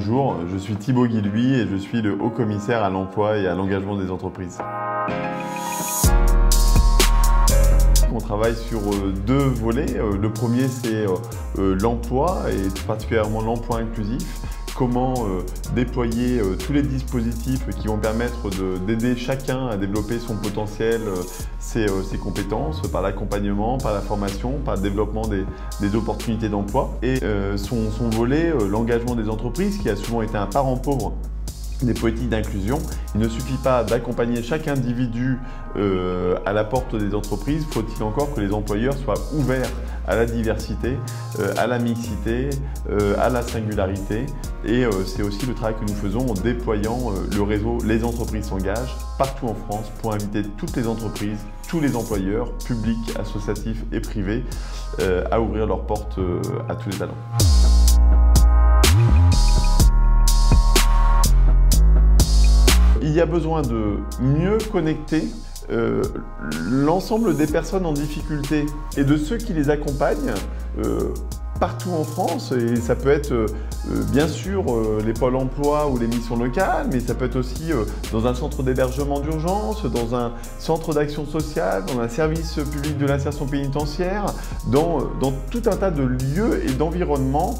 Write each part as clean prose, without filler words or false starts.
Bonjour, je suis Thibaut Guilhuy et je suis le haut commissaire à l'emploi et à l'engagement des entreprises. On travaille sur deux volets. Le premier, c'est l'emploi et tout particulièrement l'emploi inclusif. Comment déployer tous les dispositifs qui vont permettre d'aider chacun à développer son potentiel, ses compétences, par l'accompagnement, par la formation, par le développement des opportunités d'emploi. Et son volet, l'engagement des entreprises, qui a souvent été un parent pauvre des politiques d'inclusion. Il ne suffit pas d'accompagner chaque individu à la porte des entreprises, faut-il encore que les employeurs soient ouverts à la diversité, à la mixité, à la singularité. Et c'est aussi le travail que nous faisons en déployant le réseau Les entreprises s'engagent partout en France pour inviter toutes les entreprises, tous les employeurs, publics, associatifs et privés, à ouvrir leurs portes à tous les talents. Il y a besoin de mieux connecter l'ensemble des personnes en difficulté et de ceux qui les accompagnent partout en France. Et ça peut être bien sûr les pôles emploi ou les missions locales, mais ça peut être aussi dans un centre d'hébergement d'urgence, dans un centre d'action sociale, dans un service public de l'insertion pénitentiaire, dans tout un tas de lieux et d'environnements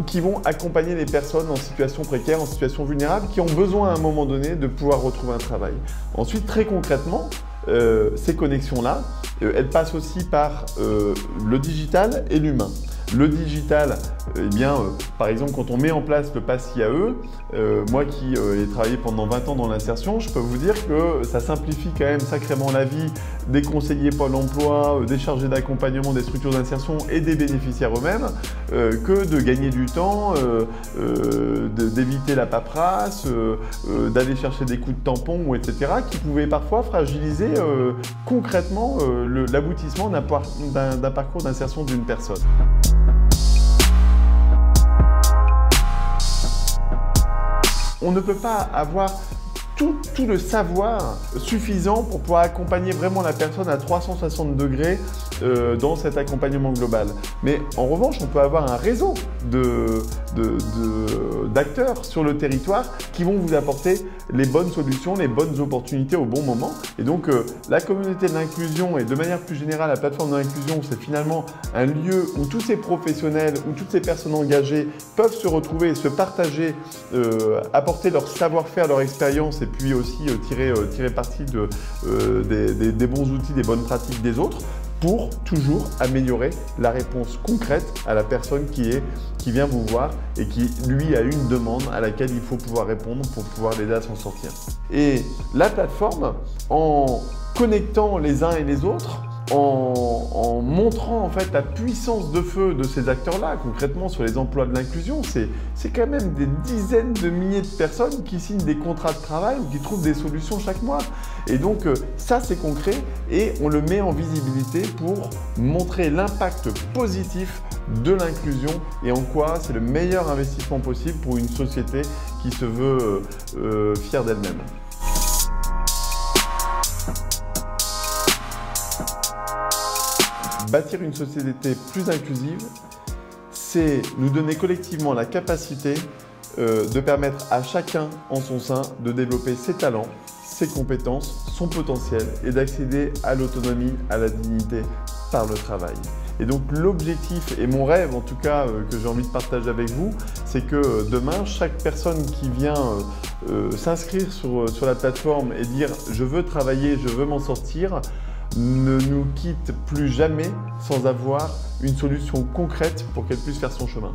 qui vont accompagner les personnes en situation précaire, en situation vulnérable, qui ont besoin à un moment donné de pouvoir retrouver un travail. Ensuite, très concrètement, ces connexions-là, elles passent aussi par le digital et l'humain. Le digital, eh bien, par exemple, quand on met en place le Pass IAE, moi qui ai travaillé pendant 20 ans dans l'insertion, je peux vous dire que ça simplifie quand même sacrément la vie des conseillers Pôle emploi, des chargés d'accompagnement des structures d'insertion et des bénéficiaires eux-mêmes, que de gagner du temps, d'éviter la paperasse, d'aller chercher des coups de tampon, etc., qui pouvaient parfois fragiliser concrètement l'aboutissement d'un parcours d'insertion d'une personne. On ne peut pas avoir tout le savoir suffisant pour pouvoir accompagner vraiment la personne à 360 degrés dans cet accompagnement global. Mais en revanche, on peut avoir un réseau d'acteurs sur le territoire qui vont vous apporter les bonnes solutions, les bonnes opportunités au bon moment. Et donc, la communauté de l'inclusion et de manière plus générale, la plateforme de l'inclusion, c'est finalement un lieu où tous ces professionnels, où toutes ces personnes engagées peuvent se retrouver et se partager, apporter leur savoir-faire, leur expérience et puis aussi tirer parti des bons outils, des bonnes pratiques des autres pour toujours améliorer la réponse concrète à la personne qui vient vous voir et qui, lui, a une demande à laquelle il faut pouvoir répondre pour pouvoir l'aider à s'en sortir. Et la plateforme, en connectant les uns et les autres, en montrant en fait la puissance de feu de ces acteurs-là, concrètement sur les emplois de l'inclusion, c'est quand même des dizaines de milliers de personnes qui signent des contrats de travail ou qui trouvent des solutions chaque mois. Et donc ça c'est concret et on le met en visibilité pour montrer l'impact positif de l'inclusion et en quoi c'est le meilleur investissement possible pour une société qui se veut fière d'elle-même. Bâtir une société plus inclusive, c'est nous donner collectivement la capacité de permettre à chacun en son sein de développer ses talents, ses compétences, son potentiel et d'accéder à l'autonomie, à la dignité par le travail. Et donc l'objectif et mon rêve en tout cas que j'ai envie de partager avec vous, c'est que demain, chaque personne qui vient s'inscrire sur la plateforme et dire « je veux travailler, je veux m'en sortir », ne nous quitte plus jamais sans avoir une solution concrète pour qu'elle puisse faire son chemin.